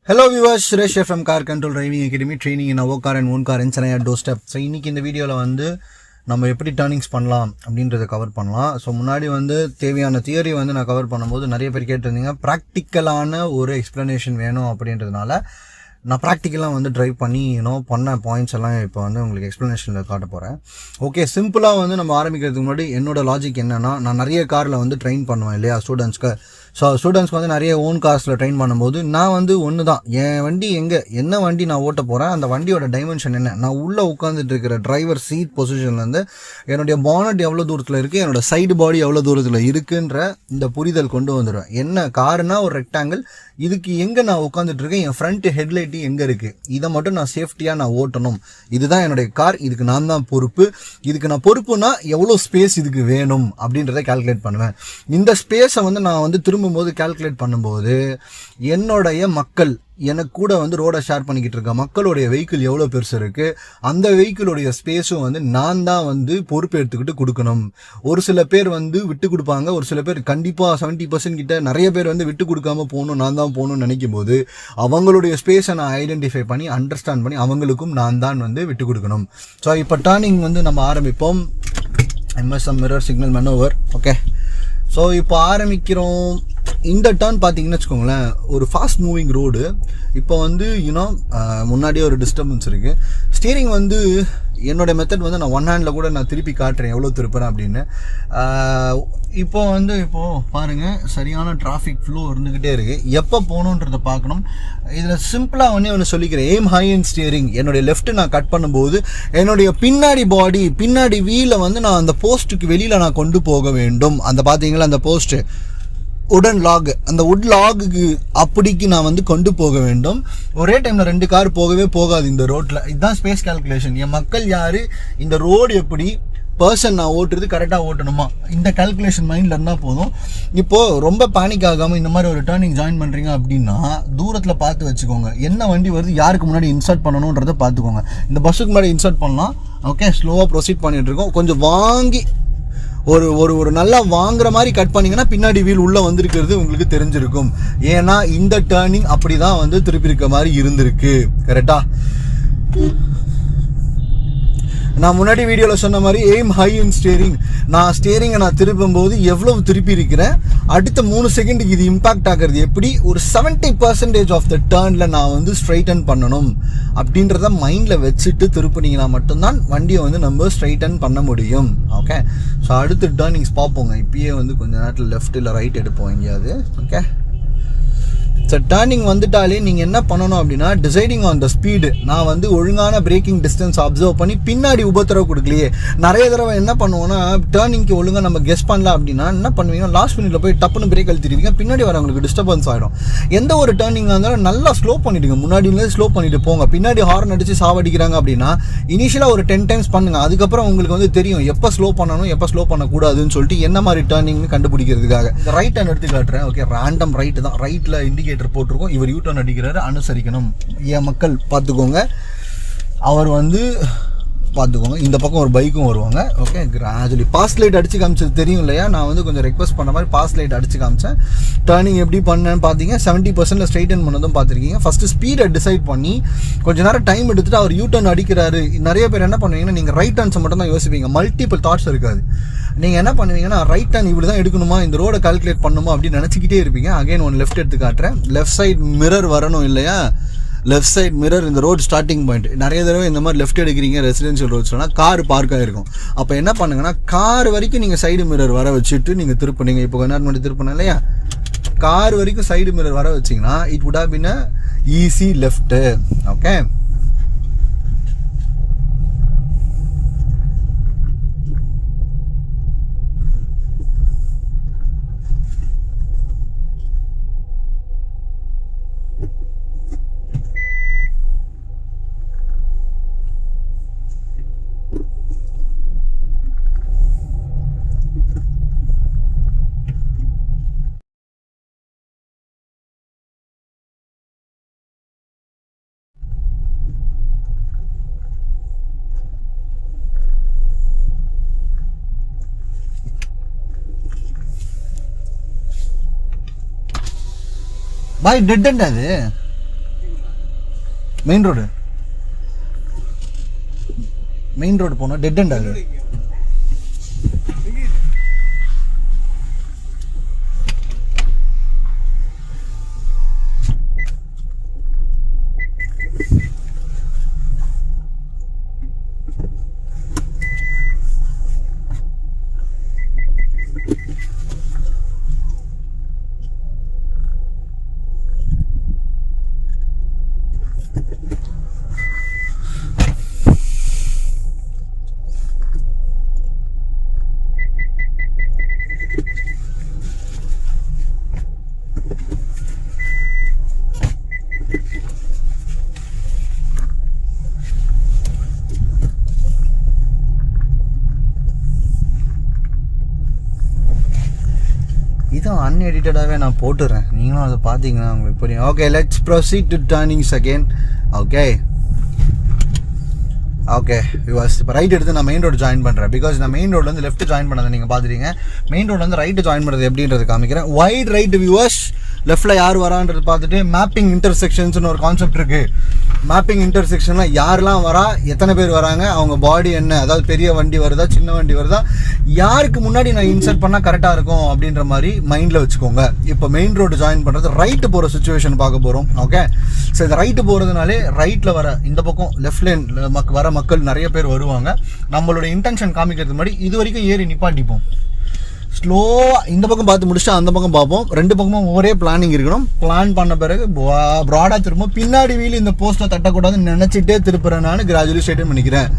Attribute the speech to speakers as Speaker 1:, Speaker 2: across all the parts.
Speaker 1: Hello viewers, Suresh from CarControl Driving Academy training in our car and own car in Chennai doorstep. So இன்னைக்கு இந்த வீடியோல வந்து நம்ம எப்படி டர்னிங்ஸ் பண்ணலாம் அப்படின்றத கவர் பண்ணலாம். ஸோ முன்னாடி வந்து தேவையான தியரி வந்து நான் கவர் பண்ணும்போது நிறைய பேர் கேட்டிருந்தீங்க, ப்ராக்டிக்கலான ஒரு எக்ஸ்ப்ளனேஷன் வேணும் அப்படின்றதுனால நான் ப்ராக்டிக்கலாக வந்து ட்ரைவ் பண்ணி பண்ண பாயிண்ட்ஸ் எல்லாம் இப்போ வந்து உங்களுக்கு எக்ஸ்ப்ளனேஷனில் காட்ட போகிறேன். ஓகே, சிம்பிளாக வந்து நம்ம ஆரம்பிக்கிறதுக்கு முன்னாடி என்னோட லாஜிக் என்னென்னா, நான் நிறைய காரில் வந்து ட்ரெயின் பண்ணுவேன் இல்லையா ஸ்டூடெண்ட்ஸ்க்கு. ஸோ ஸ்டூடெண்ட்ஸ்க்கு வந்து நிறைய ஓன் கார்ஸில் ட்ரெயின் பண்ணும்போது நான் வந்து ஒன்று தான், என் வண்டி என்ன வண்டி நான் ஓட்ட போகிறேன், அந்த வண்டியோட டைமென்ஷன் என்ன, நான் உள்ளே உட்காந்துட்டு இருக்கிற டிரைவர் சீட் பொசிஷன்லேருந்து என்னுடைய பானட் எவ்வளோ தூரத்தில் இருக்குது, என்னோட சைடு பாடி எவ்வளோ தூரத்தில் இருக்குன்ற இந்த புரிதல் கொண்டு வந்துடுவேன். என்ன காருனா ஒரு ரெக்டாங்கிள், இதுக்கு எங்கே நான் உட்காந்துட்டு இருக்கேன், என் ஃப்ரண்ட் ஹெட்லைட்டு எங்கே இருக்குது, இதை மட்டும் நான் சேஃப்டியாக நான் ஓட்டணும். இதுதான் என்னுடைய கார், இதுக்கு நான் தான் பொறுப்பு. இதுக்கு நான் பொறுப்புனா எவ்வளோ ஸ்பேஸ் இதுக்கு வேணும் அப்படின்றத கால்குலேட் பண்ணுவேன். இந்த ஸ்பேஸை வந்து நான் வந்து திரும்பும்போது கால்குலேட் பண்ணும்போது என்னுடைய மக்கள் எனக்கு கூட வந்து ரோடை ஷேர் பண்ணிக்கிட்டு இருக்க மக்களுடைய வெஹிக்கிள் எவ்வளோ பெருசு இருக்குது, அந்த வெஹிக்கிளுடைய ஸ்பேஸும் வந்து நான் தான் வந்து பொறுப்பு எடுத்துக்கிட்டு கொடுக்கணும். ஒரு சில பேர் வந்து விட்டு கொடுப்பாங்க, ஒரு சில பேர் கண்டிப்பாக 70% கிட்ட நிறைய பேர் வந்து விட்டு கொடுக்காம போகணும், நான் தான் போகணும்னு நினைக்கும் போது அவங்களுடைய ஸ்பேஸை நான் ஐடென்டிஃபை பண்ணி அண்டர்ஸ்டாண்ட் பண்ணி அவங்களுக்கும் நான் தான் வந்து விட்டு கொடுக்கணும். ஸோ இப்போ டர்னிங் வந்து நம்ம ஆரம்பிப்போம். MSM mirror signal manoeuvre. Okay, so இப்போ ஆரம்பிக்கிறோம். இந்த டர்ன் பார்த்தீங்கன்னு வச்சுக்கோங்களேன், ஒரு ஃபாஸ்ட் மூவிங் ரோடு. இப்போ வந்து முன்னாடியே ஒரு டிஸ்டர்பன்ஸ் இருக்குது. ஸ்டீரிங் வந்து என்னோட மெத்தட் வந்து நான் ஒன் ஹேண்டில் கூட நான் திருப்பி காட்டுறேன் எவ்வளோ திருப்புறேன் அப்படின்னு. இப்போது பாருங்கள், சரியான டிராஃபிக் ஃப்ளோ இருந்துக்கிட்டே இருக்குது. எப்போ போகணுன்றதை பார்க்கணும். இதில் சிம்பிளாக ஒன்று சொல்லிக்கிறேன், எய்ம் ஹை அண்ட் ஸ்டியரிங். என்னுடைய லெஃப்ட்டு நான் கட் பண்ணும்போது என்னுடைய பின்னாடி வீலை வந்து நான் அந்த போஸ்ட்டுக்கு வெளியில் நான் கொண்டு போக வேண்டும். அந்த பார்த்தீங்களா அந்த போஸ்ட்டு உடன் லாக், அந்த உட் லாகுக்கு அப்படிக்கு நான் வந்து கொண்டு போக வேண்டும். ஒரே டைமில் 2 கார் போகவே போகாது இந்த ரோட்டில். இதுதான் ஸ்பேஸ் கால்குலேஷன். என் மக்கள் யார், இந்த ரோடு எப்படி, பர்சன் நான் ஓட்டுறது கரெக்டாக ஓட்டணுமா, இந்த கால்குலேஷன் மைண்டில் இருந்தால் போதும். இப்போது ரொம்ப பேனிக் ஆகாமல் இந்த மாதிரி ஒரு டர்னிங் ஜாயின் பண்ணுறீங்க அப்படின்னா தூரத்தில் பார்த்து வச்சுக்கோங்க, என்ன வண்டி வருது, யாருக்கு முன்னாடி இன்சர்ட் பண்ணணுன்றதை பார்த்துக்கோங்க. இந்த பஸ்ஸுக்கு முன்னாடி இன்சர்ட் பண்ணலாம். ஓகே, ஸ்லோவாக ப்ரொசீட் பண்ணிகிட்டு இருக்கோம். கொஞ்சம் வாங்கி ஒரு நல்லா வாங்குற மாதிரி கட் பண்ணீங்கன்னா பின்னாடி வீல் உள்ள வந்திருக்கிறது உங்களுக்கு தெரிஞ்சிருக்கும். ஏன்னா இந்த டர்னிங் அப்படிதான் வந்து திருப்பி இருக்க மாதிரி இருந்திருக்கு. கரெக்டா? நான் முன்னாடி வீடியோவில் சொன்ன மாதிரி எய்ம் ஹை இன் ஸ்டியரிங். நான் ஸ்டியரிங்கை நான் திருப்பும் போது எவ்வளவு திருப்பி இருக்கிறேன், அடுத்த 3 செகண்டுக்கு இது இம்பாக்ட் ஆகிறது எப்படி, ஒரு 70% ஆஃப் த டர்னில் நான் வந்து ஸ்ட்ரைட்டன் பண்ணணும் அப்படின்றத மைண்டில் வச்சுட்டு திருப்பினீங்கன்னா மட்டும்தான் வண்டியை வந்து நம்ம ஸ்ட்ரைட்டன் பண்ண முடியும். ஓகே, ஸோ அடுத்த டர்னிங்ஸ் பார்ப்போங்க. இப்பயே வந்து கொஞ்ச நேரத்தில் லெஃப்ட் இல்லை ரைட் எடுப்போம் எங்கேயாவது. ஓகே, ஸோ டர்னிங் வந்துட்டாலே நீங்கள் என்ன பண்ணணும் அப்படின்னா, டிசைடிங் ஆன் த ஸ்பீடு. நான் வந்து ஒழுங்கான பிரேக்கிங் டிஸ்டன்ஸ் அப்சர்வ் பண்ணி பின்னாடி உபத்திரவு கொடுக்கலையே. நிறைய தடவை என்ன பண்ணுவோன்னா, டர்னிங்க்கு ஒழுங்காக நம்ம கெஸ் பண்ணலாம் அப்படின்னா என்ன பண்ணுவீங்கன்னா, லாஸ்ட் மினிட்ல போய் டப்புன்னு பிரேக் அழுத்திடுவீங்க, பின்னாடி வரவங்களுக்கு டிஸ்டர்பன்ஸ் ஆகிடும். எந்த ஒரு டர்னிங்காக இருந்தாலும் நல்லா ஸ்லோ பண்ணிவிடுங்க, முன்னாடியிலேருந்து ஸ்லோ பண்ணிட்டு போங்க. பின்னாடி ஹார்ன் அடித்து சாவடிக்கிறாங்க அப்படின்னா இனிஷியலாக ஒரு 10 டைம்ஸ் பண்ணுங்கள். அதுக்கப்புறம் உங்களுக்கு வந்து தெரியும் எப்போ ஸ்லோ பண்ணணும் எப்போ ஸ்லோ பண்ணக்கூடாதுன்னு சொல்லிட்டு என்ன மாதிரி டர்னிங்னு கண்டுபிடிக்கிறதுக்காக. இந்த ரைட் டர்ன் எடுத்து காட்டுறேன். ஓகே, ரேண்டம் ரைட்டு தான், ரைட்டில் இண்டிகேட்டர் போட்டிருக்கோம். இவர் யூ டர்ன் அடிக்கிறாரு, அனுசரிக்கணும். என் மக்கள் பார்த்துக்கோங்க, அவர் வந்து பார்த்துக்கோங்க. இந்த பக்கம் ஒரு பைக்கும் வருவாங்க. ஓகே, கிராஜுவலி பாஸ் லைட் அடிச்சு காமிச்சது தெரியும் இல்லையா, நான் வந்து கொஞ்சம் ரெக்வஸ்ட் பண்ண மாதிரி பாஸ் லைட் அடிச்சு காமிச்சேன். டர்னிங் எப்படி பண்ணேன்னு பார்த்தீங்க, 70% ஸ்ட்ரைட்டன் பண்ணதும் பார்த்துருக்கீங்க. ஃபஸ்ட்டு ஸ்பீடை டிசைட் பண்ணி கொஞ்சம் நேரம் டைம் எடுத்துட்டு அவர் யூ டர்ன் அடிக்கிறாரு. நிறைய பேர் என்ன பண்ணுவீங்கன்னா, நீங்கள் ரைட் டர்ன்ஸை மட்டும் தான் யோசிப்பீங்க, மல்டிபிள் தாட்ஸ் இருக்காது. நீங்கள் என்ன பண்ணுவீங்கன்னா, ரைட் டர்ன் இப்படி தான் எடுக்கணுமா, இந்த ரோடை கால்குலேட் பண்ணணுமா அப்படின்னு நினச்சிக்கிட்டே இருப்பீங்க. அகைன் ஒன் லெஃப்ட் எடுத்து காட்டுறேன். லெஃப்ட் சைட் மிரர் வரணும் இல்லையா, லெஃப்ட் சைட் மிரர் இந்த ரோடு ஸ்டார்டிங் பாயிண்ட். நிறைய தடவை இந்த மாதிரி லெஃப்ட் எடுக்கிறீங்க ரெசிடென்ஷியல் ரோட்ஸ்லாம், கார் பார்க் ஆகிருக்கும். அப்போ என்ன பண்ணுங்கன்னா, கார் வரைக்கும் நீங்கள் சைடு மிரர் வர வச்சுட்டு நீங்கள் திருப்பினீங்க. இப்போ கொஞ்ச நேரம் முன்னாடி திருப்பினேன் இல்லையா, கார் வரைக்கும் சைடு மிரர் வர வச்சிங்கன்னா it would have been easy left. Okay, bye dead end அது மெயின் ரோடு போனால் டெட் எண்ட் ஆகுது. இதுவும் அன்எடிட்டடாகவே நான் போட்டுறேன், நீங்களும் அதை பார்த்தீங்கன்னா உங்களுக்கு புரியும். Okay, let's proceed to turnings again. Okay இப்போ ரைட் எடுத்து நான் மெயின் ரோடு ஜாயின் பண்ணுறேன். பிகாஸ் நான் மெயின் ரோட்லேருந்து லெஃப்ட் ஜாயின் பண்ணதை நீங்கள் பார்த்துட்டீங்க. மெயின் ரோட்லேருந்து ரைட்டு ஜாயின் பண்ணுறது எப்படின்றது காமிக்கிறேன். வைட் ரைட் வியூவர்ஸ், லெஃப்ட்டில் யார் வரான்றது பார்த்துட்டு மேப்பிங் இன்டர்செக்ஷன்ஸ்னு ஒரு கான்செப்ட் இருக்குது. மேப்பிங் இன்டர்செக்ஷனில் யாரெல்லாம் வரா, எத்தனை பேர் வராங்க, அவங்க பாடி என்ன, அதாவது பெரிய வண்டி வருதா சின்ன வண்டி வருதா, யாருக்கு முன்னாடி நான் இன்சர்ட் பண்ணால் கரெக்டாக இருக்கும் அப்படின்ற மாதிரி மைண்டில் வச்சுக்கோங்க. இப்போ மெயின் ரோடு ஜாயின் பண்ணுறது ரைட்டு போகிற சுச்சுவேஷன் பார்க்க போகிறோம். ஓகே, ஸோ இந்த ரைட்டு போகிறதுனாலே ரைட்டில் வர இந்த பக்கம் லெஃப்ட் லேன் வர மக்கள் நிறைய பேர் வருவாங்க. நம்மளோட இன்டென்ஷன் காமிக்கிறதுக்கு முன்னாடி இது வரைக்கும் ஏறி நிப்பாட்டிப்போம். ஸ்லோவாக இந்த பக்கம் பார்த்து முடிச்சுட்டு அந்த பக்கம் பார்ப்போம். ரெண்டு பக்கமும் ஒரே பிளானிங் இருக்கணும். பிளான் பண்ண பிறகு ப்ராடாக திரும்ப பின்னாடி வீல் இந்த போஸ்ட்டை தட்டக்கூடாதுன்னு நினச்சிட்டே திருப்புறேன். நான் கிராஜுவலி ஸ்ட்ரைட்டன் பண்ணிக்கிறேன்.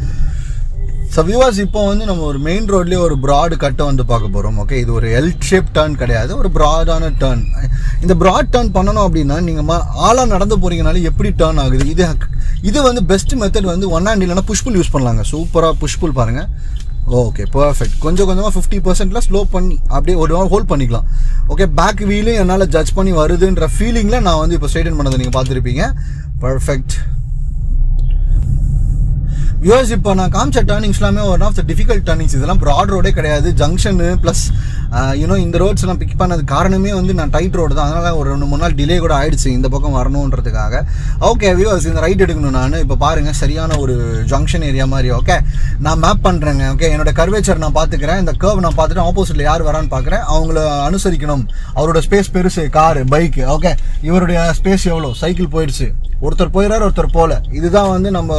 Speaker 1: ஸோ வியூவர்ஸ், இப்போ வந்து நம்ம ஒரு மெயின் ரோட்லேயே ஒரு ப்ராடு கட்டை வந்து பார்க்க போகிறோம். ஓகே, இது ஒரு எல் ஷேப் டர்ன் கிடையாது, ஒரு ப்ராடான டர்ன். இந்த ப்ராட் டர்ன் பண்ணணும் அப்படின்னா நீங்கள் ஆளாக நடந்து போகிறீங்கனால எப்படி டர்ன் ஆகுது, இது வந்து பெஸ்ட் மெத்தட் வந்து ஒன் ஹேண்ட் இல்லைனா புஷ்புல் யூஸ் பண்ணலாங்க. சூப்பராக புஷ்புல் பாருங்கள். Okay, perfect. கொஞ்சம் கொஞ்சமாக 50% ஸ்லோ பண்ணி அப்படியே ஒரு ஹோல்ட் பண்ணிக்கலாம். ஓகே, பேக் வீலும் என்னால் ஜட்ஜ் பண்ணி வருதுன்ற ஃபீலிங்கில் நான் வந்து இப்போ ஸ்ட்ரைட்டன் பண்ணதை நீங்கள் பார்த்துருப்பீங்க. பர்ஃபெக்ட். வியூவர்ஸ், இப்போ நான் காமிச்ச டர்னிங்ஸ் எல்லாமே one of the difficult turnings. இதெல்லாம் ப்ராட் ரோடே கிடையாது, ஜங்ஷனு ப்ளஸ் இந்த ரோட்ஸ் எல்லாம் பிக் பண்ணது காரணமே வந்து நான் டைட் ரோடு தான். அதனால் ஒரு 2-3 நாள் டிலே கூட ஆயிடுச்சு இந்த பக்கம் வரணுன்றதுக்காக. ஓகே வியூவர்ஸ், இந்த ரைட் எடுக்கணும். நான் இப்போ பாருங்கள், சரியான ஒரு ஜங்ஷன் ஏரியா மாதிரி. ஓகே, நான் மேப் பண்ணுறேங்க. ஓகே, என்னோட கர்வேச்சர் நான் பார்த்துக்கிறேன். இந்த கர்வ் நான் பார்த்துட்டு ஆப்போசிட்டில் யார் வரான்னு பார்க்குறேன். அவங்கள அனுசரிக்கணும். அவரோட ஸ்பேஸ் பெருசு, காரு, பைக்கு. ஓகே, இவருடைய ஸ்பேஸ் எவ்வளோ, சைக்கிள் போயிடுச்சு, ஒருத்தர் போயிடுறாரு ஒருத்தர் போகல. இதுதான் வந்து நம்ம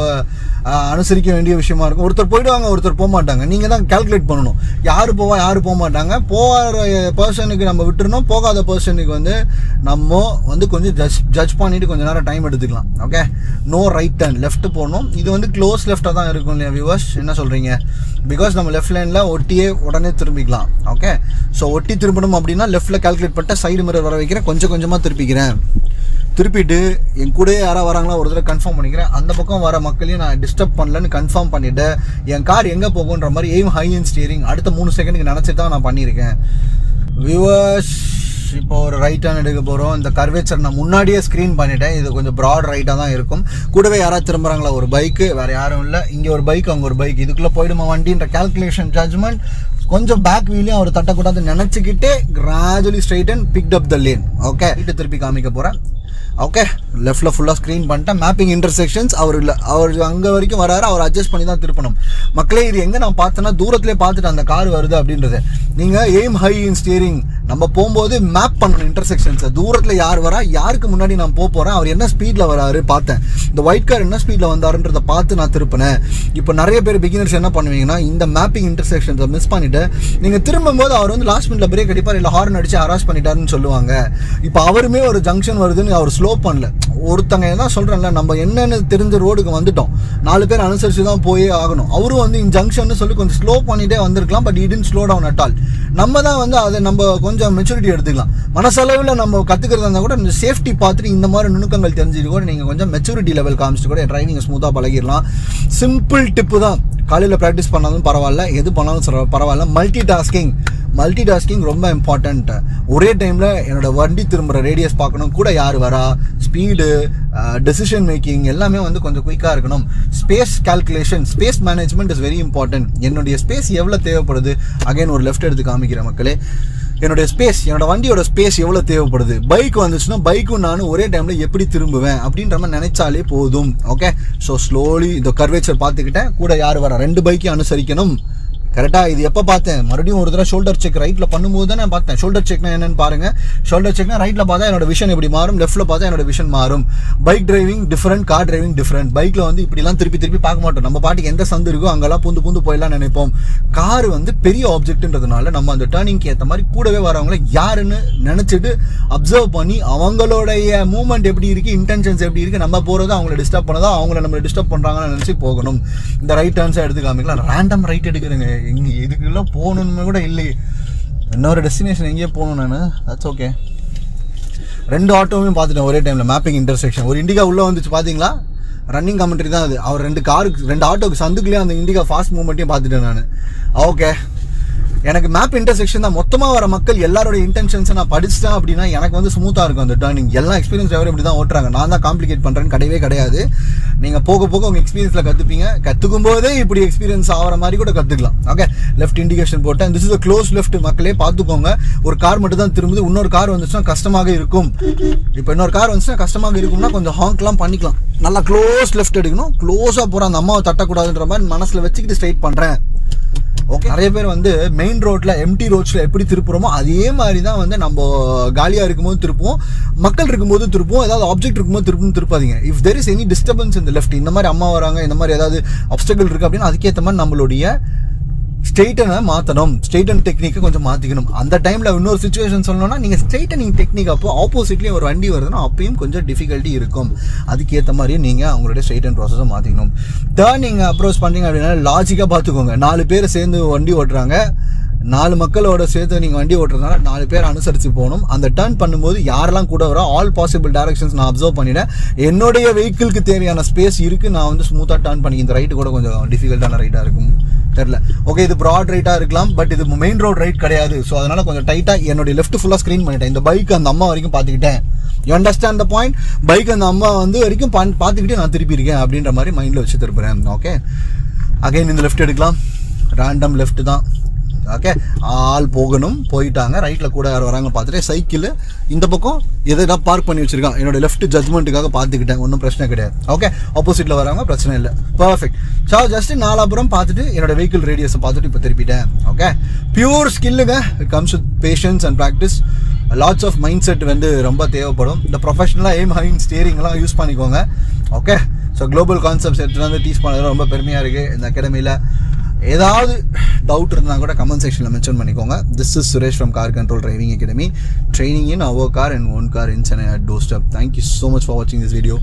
Speaker 1: அனுசரிக்க வேண்டிய விஷயமா இருக்கும். ஒருத்தர் போயிடுவாங்க, ஒருத்தர் போக மாட்டாங்க. நீங்கள் தான் கால்குலேட் பண்ணணும், யார் போவா யார் போக மாட்டாங்க. போகிற பர்சனுக்கு நம்ம விட்டுருணும், போகாத பர்சனுக்கு வந்து நம்ம வந்து கொஞ்சம் ஜட்ஜ் பண்ணிட்டு கொஞ்சம் நேரம் டைம் எடுத்துக்கலாம். Okay, no right turn, left போகணும். இது வந்து க்ளோஸ் லெஃப்டாக தான் இருக்கும் இல்லையா வியூவர்ஸ், என்ன சொல்கிறீங்க? பிகாஸ் நம்ம லெஃப்ட் லைனில் ஒட்டியே உடனே திரும்பிக்கலாம். ஓகே, ஸோ ஒட்டி திரும்பணும் அப்படின்னா லெஃப்ட்டில் கால்குலேட் பண்ணிட்டு சைடு மிரர் வர வைக்கிறேன், கொஞ்சம் கொஞ்சமாக திருப்பிக்கிறேன். திருப்பிட்டு என் கூட யாராவது வராங்களா ஒரு தடவை கன்ஃபார்ம் பண்ணிக்கிறேன். அந்த பக்கம் வர மக்களையும் நான் டிஸ்டர்ப் பண்ணலன்னு கன்ஃபார்ம் பண்ணிவிட்டு என் கார் எங்கே போகுன்ற மாதிரி எய்ம் ஹை இன் ஸ்டீரிங் அடுத்த 3 செகண்டுக்கு நினச்சி தான் நான் பண்ணியிருக்கேன். வியூவர்ஸ், இப்போ ஒரு ரைட் டர்ன் எடுக்க போகிறோம். இந்த கர்வேச்சர் நான் முன்னாடியே ஸ்க்ரீன் பண்ணிட்டேன். இது கொஞ்சம் ப்ராட் ரைட்டாக தான் இருக்கும். கூடவே யாராவது திரும்புகிறாங்களா, ஒரு பைக்கு, வேறு யாரும் இல்லை. இங்கே ஒரு பைக், அங்கே ஒரு பைக், இதுக்குள்ளே போயிடுமா வண்டின்ற கேல்குலேஷன், ஜட்ஜ்மெண்ட். கொஞ்சம் பேக் வீலையும் அவர் தட்டக்கூடாதுன்னு நினச்சிக்கிட்டே gradually straighten picked up the lane. Okay, வீட்டு திருப்பி காமிக்க போகிறேன். ஓகே, லெஃப்ட்டில் ஃபுல்லாக ஸ்க்ரீன் பண்ணிட்டேன். மேப்பிங் இன்டர்செக்ஷன்ஸ் அவர் இல்லை, அவர் அங்கே வரைக்கும் வராரு, அவர் அட்ஜஸ்ட் பண்ணி தான் திருப்பணும். மக்களே, இது எங்கே நான் பார்த்தேன்னா தூரத்துலேயே பார்த்துட்டு அந்த கார் வருது அப்படின்றது. நீங்கள் எய்ம் ஹை இன் ஸ்டீரிங் நம்ம போகும்போது மேப் பண்ணணும் இன்டர்செக்ஷன்ஸை. தூரத்தில் யார் வரா, யாருக்கு முன்னாடி நான் போகிறேன், அவர் என்ன ஸ்பீடில் வராரு பார்த்தேன், இந்த ஒயிட் கார் என்ன ஸ்பீடில் வந்தாருன்றதை பார்த்து நான் திருப்பினேன். இப்போ நிறைய பேர் பிகினர்ஸ் என்ன பண்ணுவீங்கன்னா, இந்த மேப்பிங் இன்டர்செக்ஷன்ஸை மிஸ் பண்ணிவிட்டு நீங்கள் திரும்பும்போது அவர் வந்து லாஸ்ட் மினிட்ல பிரேக் அடிப்பார், இல்லை ஹார்ன் அடிச்சு ஹராஸ் பண்ணிட்டாருன்னு சொல்லுவாங்க. இப்போ அவருமே ஒரு ஜங்ஷன் வருதுன்னு அவர் ஸ்லோ பண்ணல. ஒருத்தங்க என்ன சொல்கிறேன்ல, நம்ம என்னென்னு தெரிஞ்ச ரோடுக்கு வந்துட்டோம், 4 பேர் அனுசரித்து தான் போயே ஆகணும். அவரும் வந்து இந்த ஜங்ஷன் சொல்லி கொஞ்சம் ஸ்லோ பண்ணிகிட்டே வந்திருக்கலாம். But it did slow down at all. நம்ம தான் வந்து அதை நம்ம கொஞ்சம் மெச்சூரிட்டி எடுத்துக்கலாம். மனசளவில் நம்ம கற்றுக்கிறதா இருந்தால் கூட இந்த சேஃப்டி பார்த்துட்டு இந்த மாதிரி நுணுக்கங்கள் தெரிஞ்சுட்டு கூட நீங்கள் கொஞ்சம் மெச்சூரிட்டி லெவல் காமிச்சிட்டு கூட டிரைவிங்கை ஸ்மூத்தாக பழகிடலாம். சிம்பிள் டிப்பு தான். காலையில் ப்ராக்டிஸ் பண்ணாலும் பரவாயில்ல, எது பண்ணாலும் பரவாயில்ல. மல்டி டாஸ்கிங் ரொம்ப இம்பார்ட்டண்ட். ஒரே டைமில் என்னோட வண்டி திரும்புகிற ரேடியஸ் பார்க்கணும், கூட யார் வரா, ஸ்பீடு, டெசிஷன் மேக்கிங் எல்லாமே வந்து கொஞ்சம் குயிக்காக இருக்கணும். Space calculation, space management is very important. என்னுடைய ஸ்பேஸ் எவ்வளோ தேவைப்படுது, அகைன் ஒரு லெஃப்ட் எடுத்து காமிக்கிற மக்களே. என்னோட ஸ்பேஸ், என்னோட வண்டியோட ஸ்பேஸ் எவ்வளோ தேவைப்படுது, பைக் வந்துச்சுன்னா பைக்கும் நானும் ஒரே டைமில் எப்படி திரும்புவேன் அப்படின்ற மாதிரி நினைச்சாலே போதும். ஓகே, ஸோ ஸ்லோலி இந்த கர்வேச்சர் பார்த்துக்கிட்டேன். கூட யார் வர, 2 பைக்கையும் அனுசரிக்கணும். கரெக்டாக இது எப்போ பார்த்தேன், மறுபடியும் ஒரு தடவை ஷோல்டர் செக் ரைட்டில் பண்ணும்போது தான் நான் பார்த்தேன். ஷோல்டர் செக்னா என்னன்னு பாருங்க. ஷோல்டர் செக்னா ரைட்டில் பார்த்தா என்னோட விஷன் எப்படி மாறும், லெஃப்ட்டில் பார்த்தா என்னோட விஷன் மாறும். Bike driving different, car driving different. பைக்கில் வந்து இப்படிலாம் திருப்பி பார்க்க மாட்டோம். நம்ம பாட்டுக்கு எந்த சந்து இருக்கோ அங்கெல்லாம் பூந்து போயிடலாம் நினைப்போம். கார் வந்து பெரிய ஆப்ஜெக்ட்ன்றதுனால நம்ம அந்த டர்னிங்க்கு ஏற்ற மாதிரி கூடவே வரவங்கள யாருன்னு நினச்சிட்டு அப்சர்வ் பண்ணி அவங்களுடைய மூவ்மெண்ட் எப்படி இருக்குது, இன்டென்ஷன்ஸ் எப்படி இருக்குது, நம்ம போகிறதா அவங்கள டிஸ்டர்ப் பண்ணதா அவங்கள நம்ம டிஸ்டர்ப் பண்ணுறாங்கன்னு நினச்சி போகணும். இந்த ரைட் டர்ன்ஸை எடுத்து காமிக்கலாம். ரேண்டம் ரைட் எடுக்கிறேங்க, இங்கே இதுக்குலாம் போகணுன்னு கூட இல்லையே. இன்னொரு டெஸ்டினேஷன் எங்கேயே போகணும் நான், தட்ஸ் ஓகே. 2 ஆட்டோவையும் பார்த்துட்டேன் ஒரே டைமில். மேப்பிங் இன்டர்செக்ஷன் ஒரு இண்டிகா உள்ளே வந்துச்சு பார்த்தீங்களா, ரன்னிங் கமெண்ட்ரி தான் அது. அவர் 2 ஆட்டோக்கு சந்துக்குள்ளேயே அந்த இண்டிகா ஃபாஸ்ட் மூவ்மெண்ட்டையும் பார்த்துட்டேன் நான். ஓகே, எனக்கு மேப் இன்டர்செக்ஷன் தான். மொத்தமாக வர மக்கள் எல்லாரோட இன்டென்ஷன்ஸை நான் படிச்சுட்டேன் அப்படின்னா எனக்கு வந்து ஸ்மூத்தாக இருக்கும் அந்த டர்னிங். எல்லாம் எக்ஸ்பீரியன்ஸ் டிரைவர் இப்படி தான் ஓட்டுறாங்க, நான் தான் காம்ப்ளிகேட் பண்ணுறேன்னு கிடையாது. நீங்கள் போக உங்கள் எக்ஸ்பீரியன்ஸில் கற்றுப்பீங்க. கற்றுக்கும் போதே இப்படி எக்ஸ்பீரியன்ஸ் ஆகிற மாதிரி கூட கற்றுக்கலாம். ஓகே, லெஃப்ட் இண்டிகேஷன் போட்டேன். This is a close left. மக்களே பார்த்துக்கோங்க, ஒரு கார் மட்டும் தான் திரும்புது. இன்னொரு கார் வந்துச்சுன்னா கஷ்டமாக இருக்கும். இப்போ இன்னொரு கார் வந்துச்சுன்னா கஷ்டமாக இருக்கும்னா கொஞ்சம் ஹாங்க்லாம் பண்ணிக்கலாம். நல்லா க்ளோஸ் லெஃப்ட் எடுக்கணும். க்ளோஸாக போகிற அந்த அம்மாவை தட்டக்கூடாதுன்ற மாதிரி மனசில் வச்சுக்கிட்டு ஸ்ட்ரைட் பண்ணுறேன். ஓகே, நிறைய பேர் வந்து மெயின் ரோட்ல எம்டி ரோட்ஸ்ல எப்படி திருப்புறோமோ அதே மாதிரி தான் வந்து நம்ம காலியா இருக்கும்போது திருப்புவோம், மக்கள் இருக்கும்போது திருப்புவோம், ஏதாவது ஆப்ஜெக்ட் இருக்கும்போது திருப்பாதீங்க. If there is any disturbance இந்த லெஃப்ட், இந்த மாதிரி அம்மா வராங்க, இந்த மாதிரி ஏதாவது ஆப்ஸ்டக்கிள் இருக்கு அப்படின்னா அதுக்கேற்ற மாதிரி நம்மளுடைய ஸ்ட்ரெயிட்டனை மாற்றணும், ஸ்ட்ரெயிட்டன் டெக்னிக்கை கொஞ்சம் மாற்றிக்கணும். அந்த டைமில் இன்னொரு சுச்சுவேஷன் சொல்லணும்னா நீங்கள் ஸ்ட்ரெயிட்டனிங் டெக்னிக் அப்போ ஆப்போசிட்லேயும் ஒரு வண்டி வருதுன்னா அப்பயும் கொஞ்சம் டிஃபிகல்ட்டி இருக்கும். அதுக்கேற்ற மாதிரியே நீங்கள் அவங்களுடைய ஸ்ட்ரெயிட்டன் ப்ராசஸை மாற்றிக்கணும். டர்னிங் அப்ரோச் பண்ணுறீங்க அப்படின்னா லாஜிக்காக பார்த்துக்கோங்க. 4 பேர் சேர்ந்து வண்டி ஓட்டுறாங்க, 4 மக்களோட சேர்த்து நீங்கள் வண்டி ஓட்டுறதுனால 4 பேர் அனுசரித்து போகணும். அந்த டர்ன் பண்ணும்போது யாரெல்லாம் கூட வர ஆல் பாசிபிள் டைரக்ஷன்ஸ் நான் அப்சர்வ் பண்ணிட்டேன். என்னுடைய வெஹிக்கிளுக்கு தேவையான ஸ்பேஸ் இருக்குது, நான் வந்து ஸ்மூத்தாக டர்ன் பண்ணி. இந்த ரைட்டு கூட கொஞ்சம் டிஃபிகல்ட்டான ரைட்டாக இருக்கும் தெரியல. ஓகே, இது ப்ராட் ரைட்டாக இருக்கலாம், பட் இது மெயின் ரோட் ரைட் கிடையாது. ஸோ அதனால் கொஞ்சம் டைட்டாக என்னுடைய லெஃப்ட் ஃபுல்லாக ஸ்க்ரீன் பண்ணிட்டேன். இந்த பைக் அந்த அம்மா வரைக்கும் பார்த்துக்கிட்டேன். You understand the point? Bike அந்த அம்மா வந்து வரைக்கும் பார்த்துக்கிட்டே நான் திருப்பியிருக்கேன் அப்படின்ற மாதிரி மைண்டில் வச்சு திருப்புறேன். ஓகே, அகைன் இந்த லெஃப்ட் எடுக்கலாம். ரேண்டம் லெஃப்ட் தான். ஓகே, ஆள் போகணும், போயிட்டாங்க. ரைட்டில் கூட யார் வராங்க பார்த்துட்டு சைக்கிள் இந்த பக்கம் எதை பார்க் பண்ணி வச்சிருக்கான். என்னோட லெஃப்ட் ஜட்மெண்ட்டுக்காக பார்த்துக்கிட்டேன், ஒன்றும் பிரச்சனை கிடையாது. ஓகே, ஆப்போசிட்டில் வராங்க, பிரச்சனை இல்லை, பர்ஃபெக்ட். ஸோ ஜஸ்ட் 4 பார்த்துட்டு என்னோட வெஹிக்கிள் ரேடியஸை பார்த்துட்டு இப்போ திருப்பிட்டேன். ஓகே, பியூர் ஸ்கில்லுங்க. It comes with patience and practice. Lots of mindset வந்து ரொம்ப தேவைப்படும். இந்த ப்ரொஃபஷனலாக எய்ம் ஹை ஸ்டியரிங்லாம் யூஸ் பண்ணிக்கோங்க. ஓகே, ஸோ குளோபல் கான்செப்ட்ஸ் எடுத்துகிட்டு வந்து டீச் பண்ணது ரொம்ப பெருமையாக இருக்குது. இந்த அகாடமியில் ஏதாவது டவுட் இருந்தால் கூட கமெண்ட் செக்ஷனில் மென்ஷன் பண்ணிக்கோங்க. This is Suresh from CarControl Driving Academy, training in our car and own car in Chennai at doorstep. Thank you so much for watching this video.